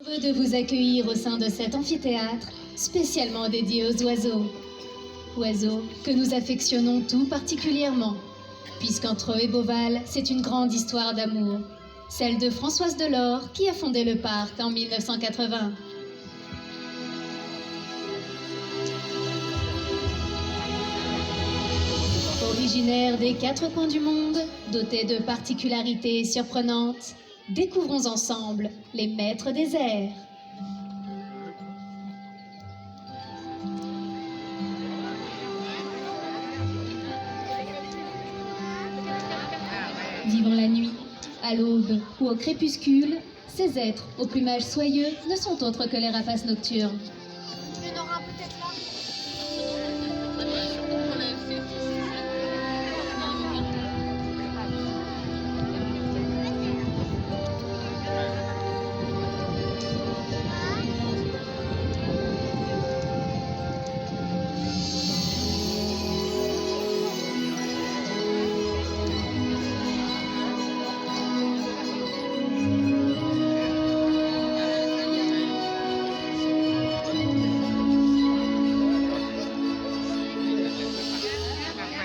Heureux de vous accueillir au sein de cet amphithéâtre spécialement dédié aux oiseaux. Oiseaux que nous affectionnons tout particulièrement, puisqu'entre eux et Beauval, c'est une grande histoire d'amour, celle de Françoise Delors qui a fondé le parc en 1980. Originaire des quatre coins du monde, doté de particularités surprenantes, découvrons ensemble les maîtres des airs. Vivant la nuit, à l'aube ou au crépuscule, ces êtres au plumage soyeux ne sont autres que les rapaces nocturnes. Il y en aura peut-être là.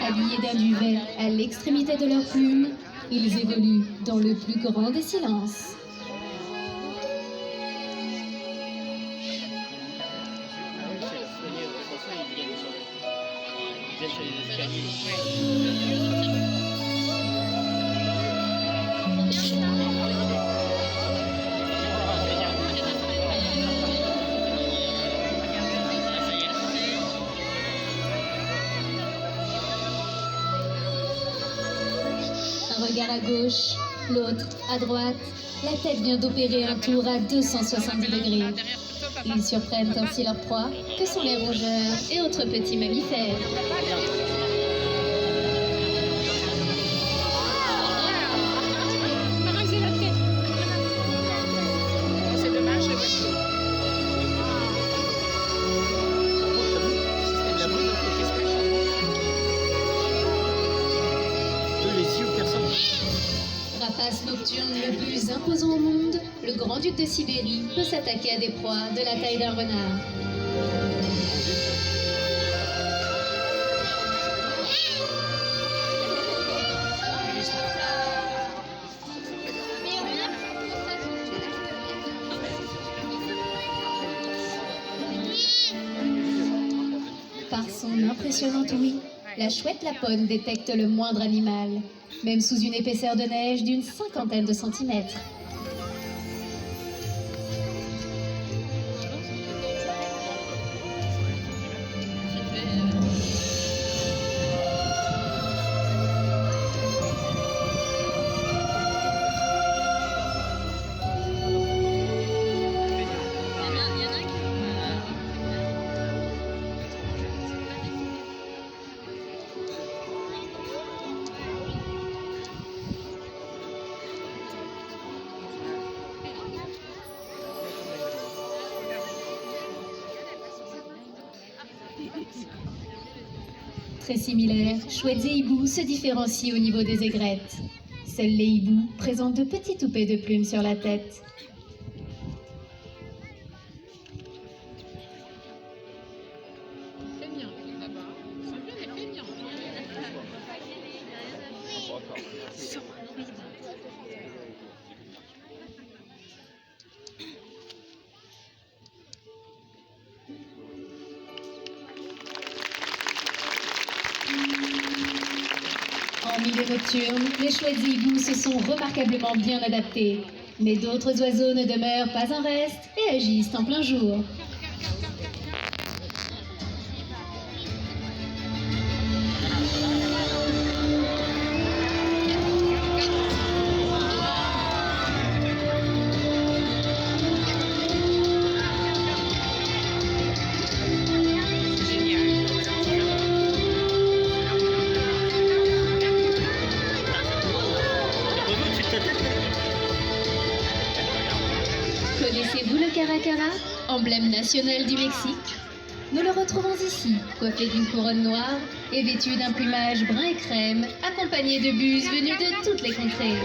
Habillés d'un duvet à l'extrémité de leurs plumes, ils évoluent dans le plus grand des silences. Un regard à gauche, l'autre à droite, la tête vient d'opérer un tour à 270 degrés. Ils surprennent ainsi leur proie, que sont les rongeurs et autres petits mammifères. C'est dommage, Rapace nocturne le plus imposant au monde, le grand-duc de Sibérie peut s'attaquer à des proies de la taille d'un renard. Par son impressionnante ouïe, la chouette lapone détecte le moindre animal, même sous une épaisseur de neige d'une 50aine de centimètres. Très similaires, chouettes et hiboux se différencient au niveau des aigrettes. Seuls les hiboux présentent de petits toupets de plumes sur la tête. En milieu nocturne, les chouettes et hiboux se sont remarquablement bien adaptés. Mais d'autres oiseaux ne demeurent pas en reste et agissent en plein jour. Connaissez-vous le caracara, emblème national du Mexique? Nous le retrouvons ici, coiffé d'une couronne noire et vêtu d'un plumage brun et crème, accompagné de buses venues de toutes les contrées.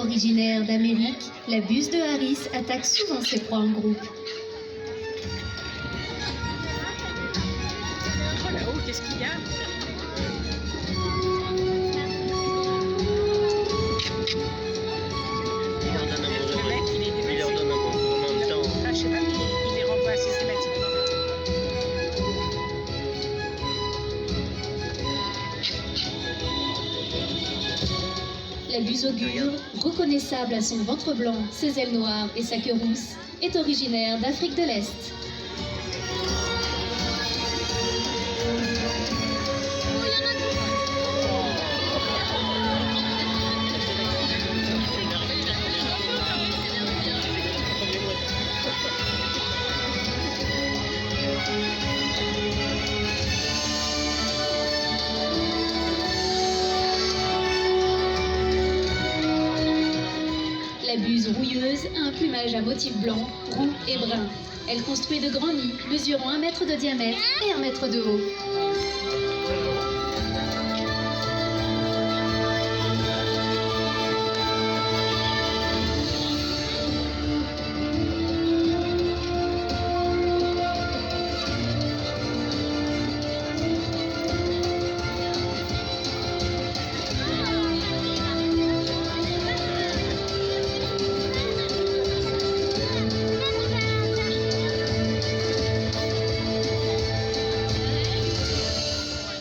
Originaire d'Amérique, la buse de Harris attaque souvent ses proies en groupe. Oh là-haut, qu'est-ce qu'il y a? Il leur donne un Le bonjour. mec, il est Il leur dépassé. donne un bonjour en même temps. Ah, je sais pas, mais il les renvoie systématiquement. La buse augure, reconnaissable à son ventre blanc, ses ailes noires et sa queue rousse, est originaire d'Afrique de l'Est. La buse rouilleuse a un plumage à motif blanc, roux et brun. Elle construit de grands nids, mesurant 1 mètre de diamètre et 1 mètre de haut.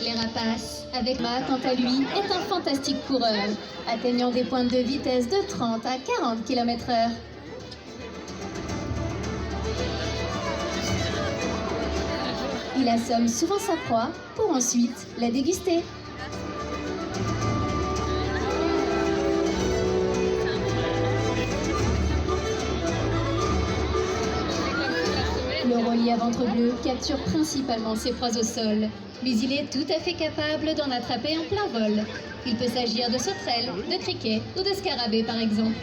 Les rapaces, avec Ma quant à lui, est un fantastique coureur, atteignant des pointes de vitesse de 30 à 40 km/h. Il assomme souvent sa proie pour ensuite la déguster. Le roulis à ventre bleu capture principalement ses proies au sol, mais il est tout à fait capable d'en attraper en plein vol. Il peut s'agir de sauterelles, de criquets ou de scarabées par exemple.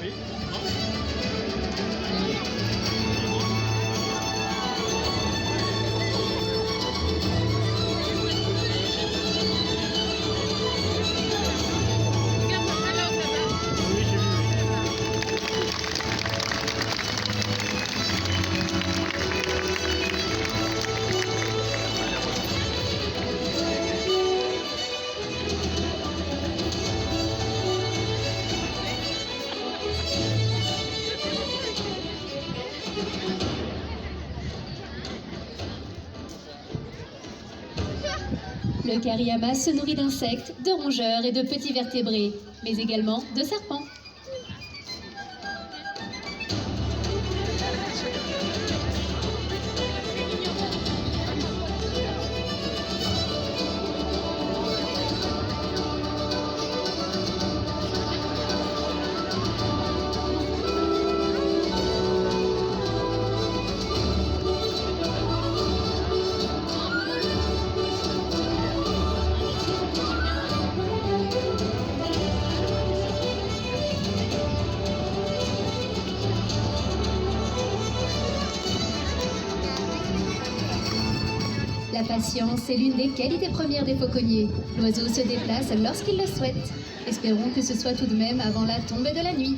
Le Cariama se nourrit d'insectes, de rongeurs et de petits vertébrés, mais également de serpents. La patience est l'une des qualités premières des fauconniers. L'oiseau se déplace lorsqu'il le souhaite. Espérons que ce soit tout de même avant la tombée de la nuit.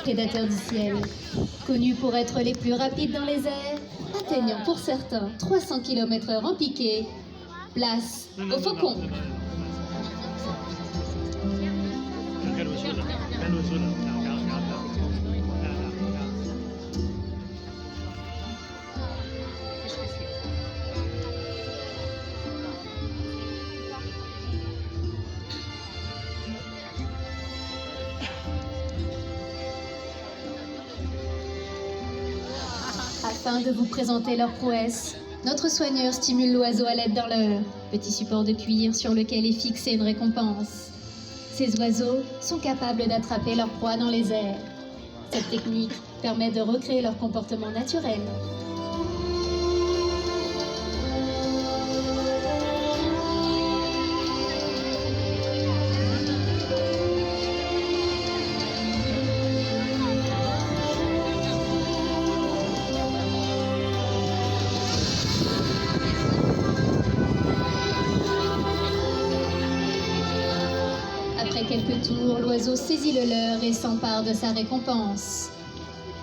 Prédateurs du ciel, connus pour être les plus rapides dans les airs, atteignant pour certains 300 km/h en piqué, place aux faucons. Afin de vous présenter leur prouesse, notre soigneur stimule l'oiseau à l'aide d'un leurre, petit support de cuir sur lequel est fixée une récompense. Ces oiseaux sont capables d'attraper leur proie dans les airs. Cette technique permet de recréer leur comportement naturel. Après quelques tours, l'oiseau saisit le leurre et s'empare de sa récompense.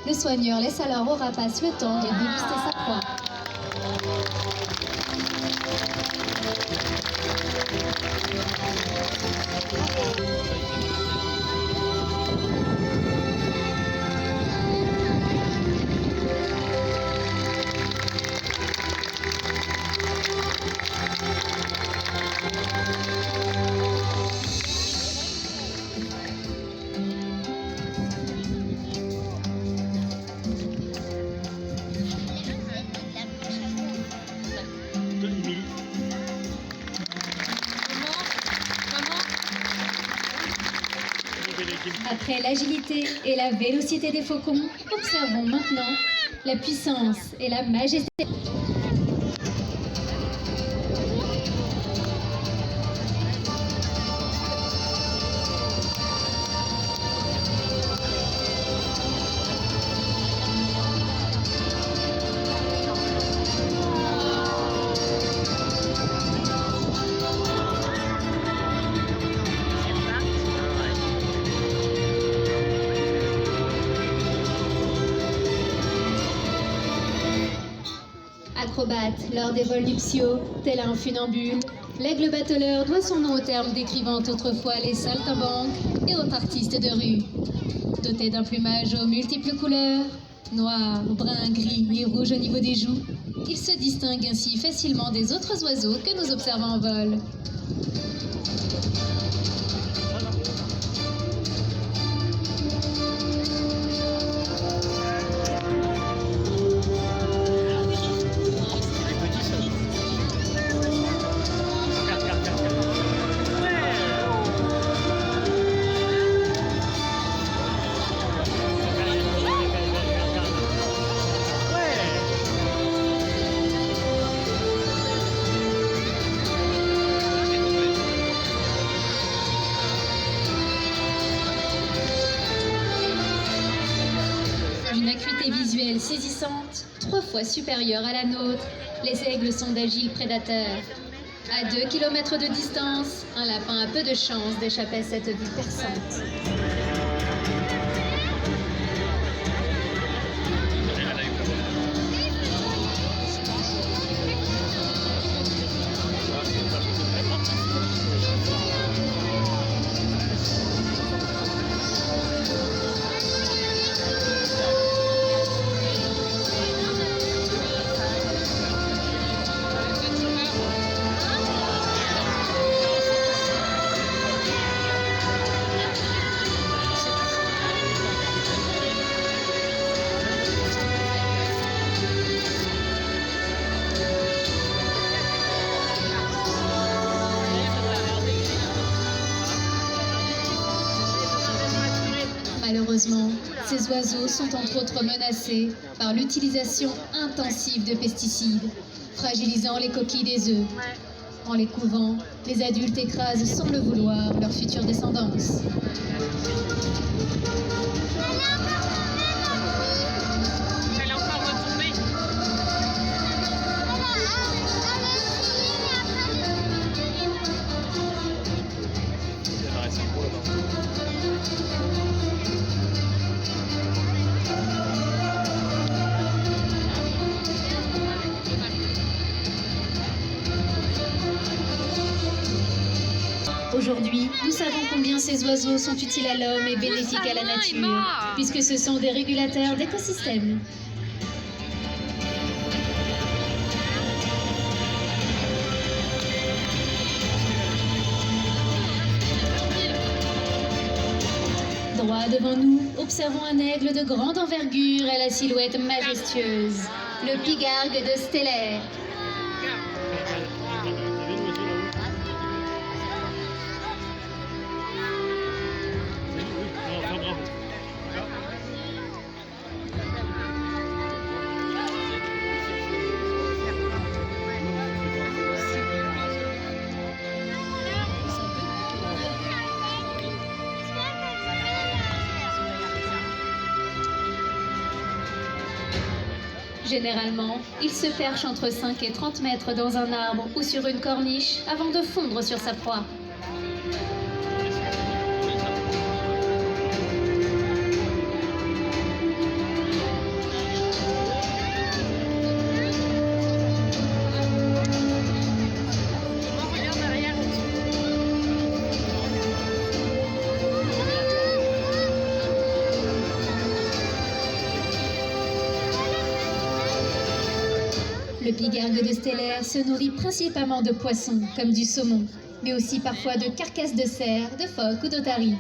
Le soigneur laisse alors au rapace le temps de déguster sa proie. Après l'agilité et la vélocité des faucons, observons maintenant la puissance et la majesté. Acrobate lors des vols nuptiaux, tel un funambule, l'aigle bateleur doit son nom au terme décrivant autrefois les saltimbanques et autres artistes de rue. Doté d'un plumage aux multiples couleurs, noir, brun, gris et rouge au niveau des joues, il se distingue ainsi facilement des autres oiseaux que nous observons en vol. D'une acuité visuelle saisissante, 3 fois supérieure à la nôtre, les aigles sont d'agiles prédateurs. À 2 km de distance, un lapin a peu de chance d'échapper à cette vue perçante. Malheureusement, ces oiseaux sont entre autres menacés par l'utilisation intensive de pesticides, fragilisant les coquilles des œufs. En les couvant, les adultes écrasent sans le vouloir leur future descendance. Elle est encore retombée. Aujourd'hui, nous savons combien ces oiseaux sont utiles à l'homme et bénéfiques à la nature, puisque ce sont des régulateurs d'écosystèmes. Droit devant nous, observons un aigle de grande envergure à la silhouette majestueuse, le pigargue de Stellaire. Généralement, il se perche entre 5 et 30 mètres dans un arbre ou sur une corniche avant de fondre sur sa proie. dingue de stellaire se nourrit principalement de poissons, comme du saumon, mais aussi parfois de carcasses de cerfs, de phoques ou d'otaries.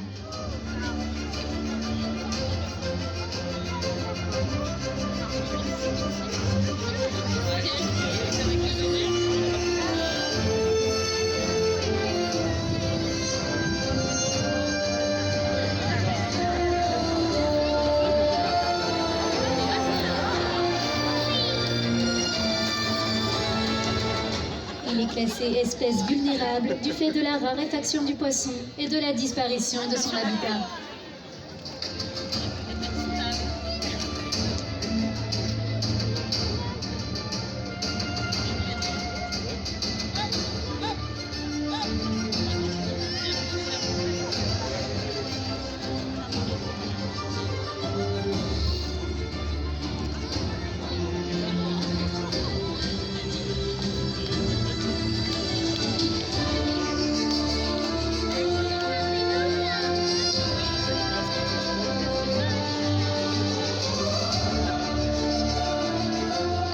Il est classé espèce vulnérable du fait de la raréfaction du poisson et de la disparition de son habitat.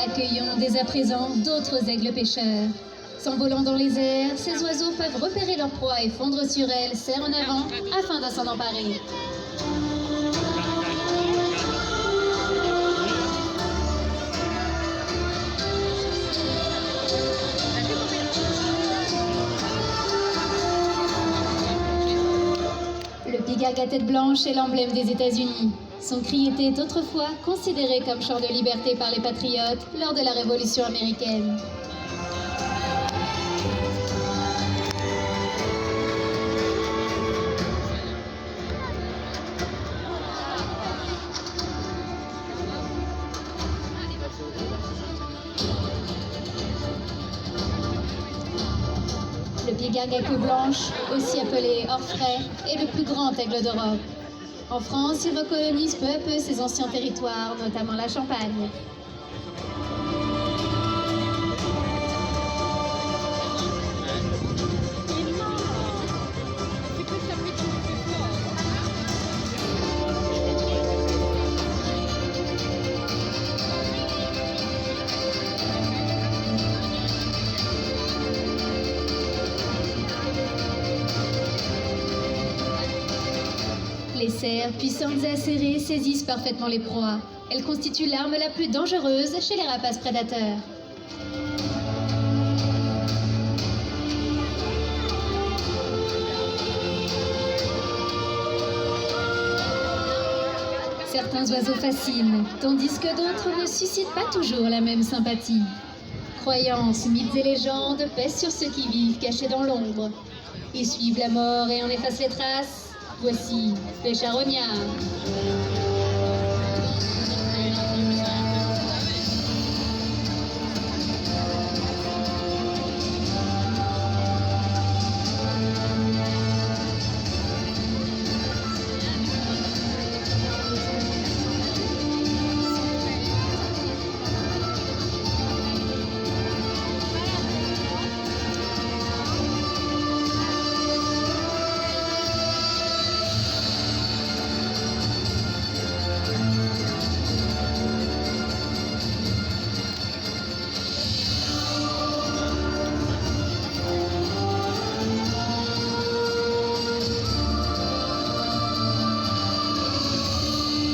Accueillons dès à présent d'autres aigles pêcheurs. S'envolant dans les airs, ces oiseaux peuvent repérer leur proie et fondre sur elle, serre en avant, afin de s'en emparer. Le pigargue à tête blanche est l'emblème des États-Unis. Son cri était autrefois considéré comme chant de liberté par les patriotes lors de la Révolution américaine. Le pigargue à queue blanche, aussi appelé orfraie, est le plus grand aigle d'Europe. En France, il recolonise peu à peu ses anciens territoires, notamment la Champagne. Les cerfs, puissantes et acérées, saisissent parfaitement les proies. Elles constituent l'arme la plus dangereuse chez les rapaces prédateurs. Certains oiseaux fascinent, tandis que d'autres ne suscitent pas toujours la même sympathie. Croyances, mythes et légendes pèsent sur ceux qui vivent cachés dans l'ombre. Ils suivent la mort et en effacent les traces. Voici les charognards.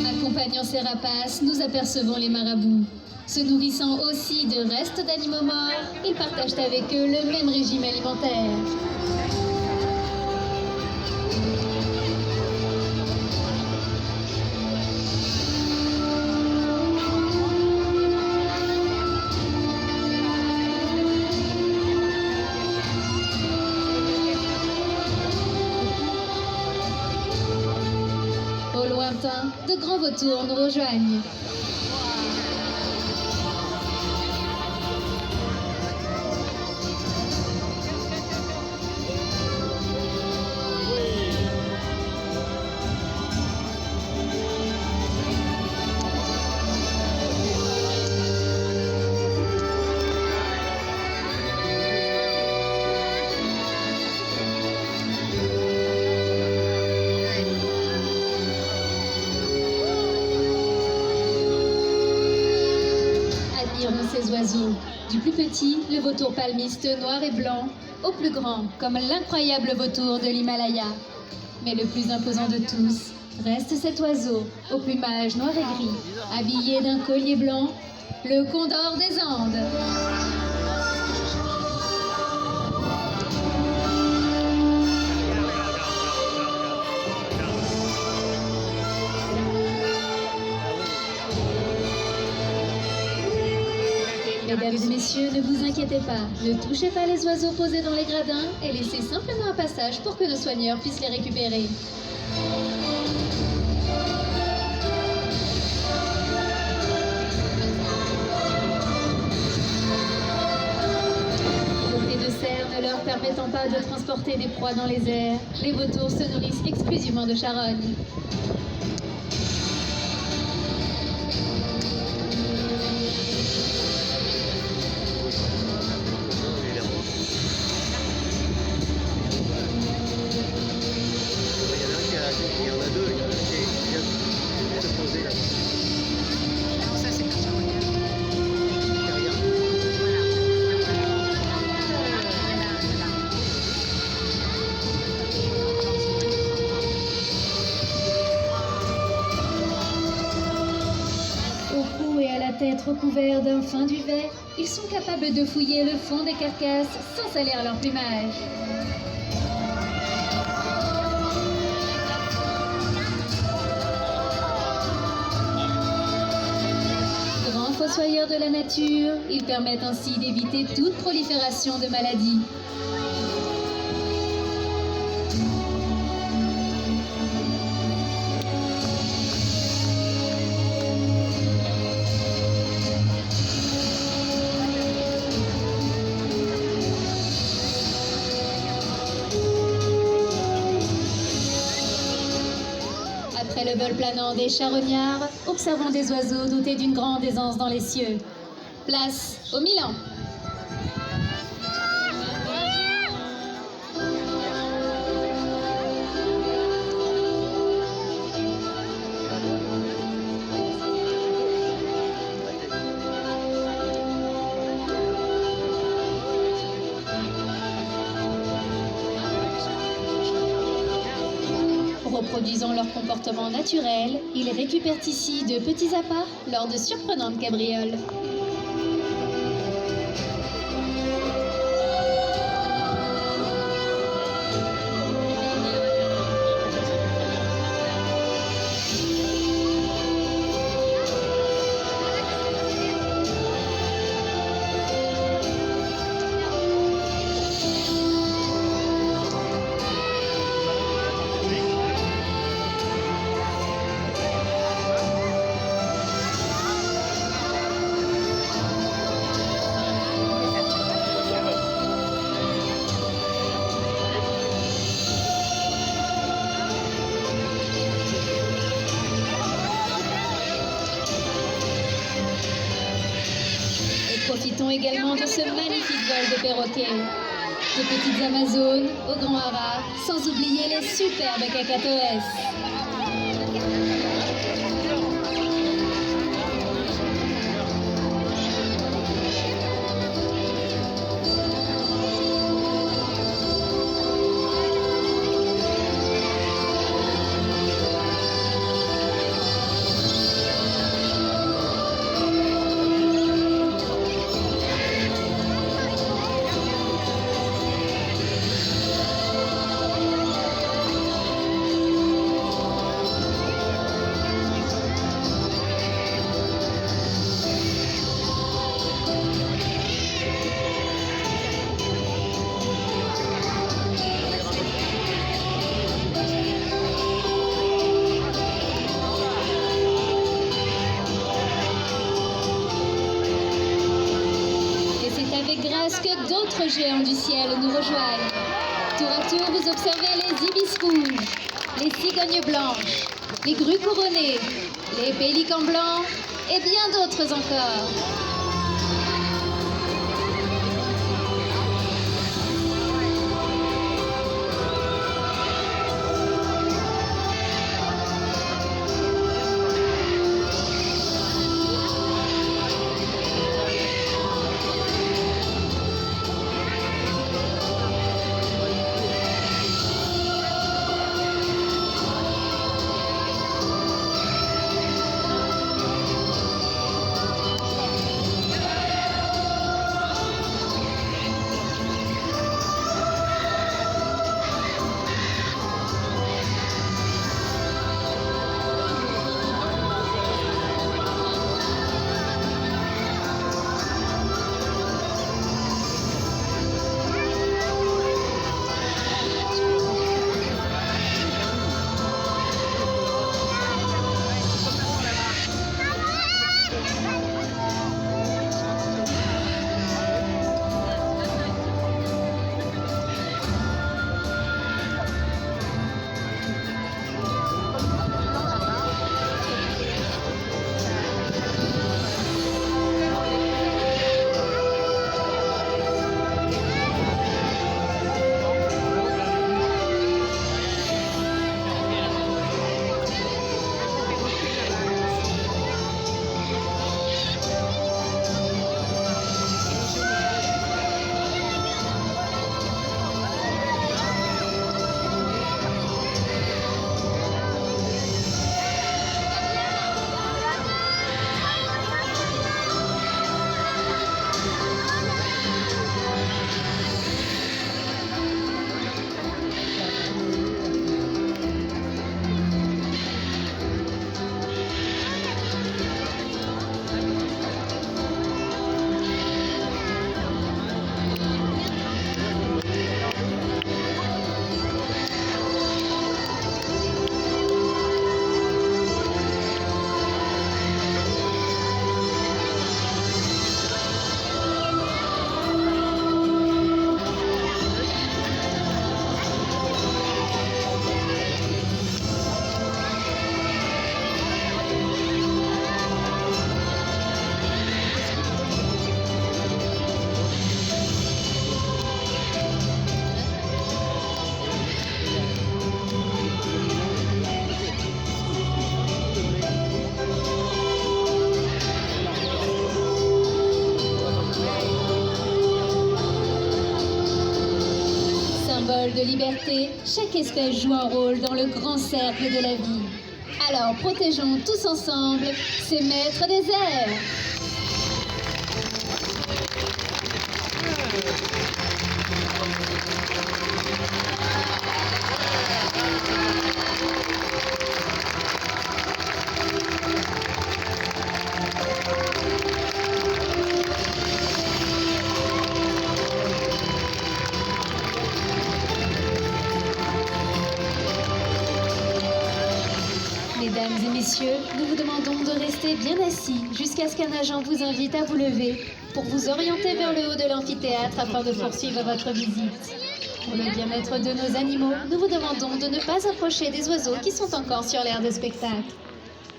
Accompagnant ces rapaces, nous apercevons les marabouts. Se nourrissant aussi de restes d'animaux morts, ils partagent avec eux le même régime alimentaire. Au lointain, de grands vautours nous rejoignent. Admirons ces oiseaux. Du plus petit, le vautour palmiste noir et blanc, au plus grand, comme l'incroyable vautour de l'Himalaya. Mais le plus imposant de tous reste cet oiseau, au plumage noir et gris, habillé d'un collier blanc, le condor des Andes. Mesdames et messieurs, ne vous inquiétez pas, ne touchez pas les oiseaux posés dans les gradins et laissez simplement un passage pour que nos soigneurs puissent les récupérer. Côté de serre ne leur permettant pas de transporter des proies dans les airs, les vautours se nourrissent exclusivement de charognes. Il y en a deux qui viennent se poser là. Non, ça c'est un charognard. Derrière. Au cou et à la tête recouverts d'un fin duvet, ils sont capables de fouiller le fond des carcasses sans salir leur plumage. Grands fossoyeurs de la nature, ils permettent ainsi d'éviter toute prolifération de maladies. Après le vol planant des charognards, observons des oiseaux dotés d'une grande aisance dans les cieux. Place au Milan. Reproduisant leur comportement naturel, ils récupèrent ici de petits appâts lors de surprenantes cabrioles. Profitons également de ce magnifique vol de perroquets. De petites amazones au grand haras, sans oublier les superbes cacatoès. Que d'autres géants du ciel nous rejoignent. Tour à tour, vous observez les ibis rouges, les cigognes blanches, les grues couronnées, les pélicans blancs et bien d'autres encore. Symbole de liberté, chaque espèce joue un rôle dans le grand cercle de la vie. Alors protégeons tous ensemble ces maîtres des airs. Mesdames et messieurs, nous vous demandons de rester bien assis jusqu'à ce qu'un agent vous invite à vous lever pour vous orienter vers le haut de l'amphithéâtre afin de poursuivre votre visite. Pour le bien-être de nos animaux, nous vous demandons de ne pas approcher des oiseaux qui sont encore sur l'aire de spectacle.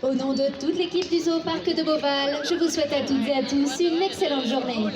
Au nom de toute l'équipe du Zoo Parc de Beauval, je vous souhaite à toutes et à tous une excellente journée.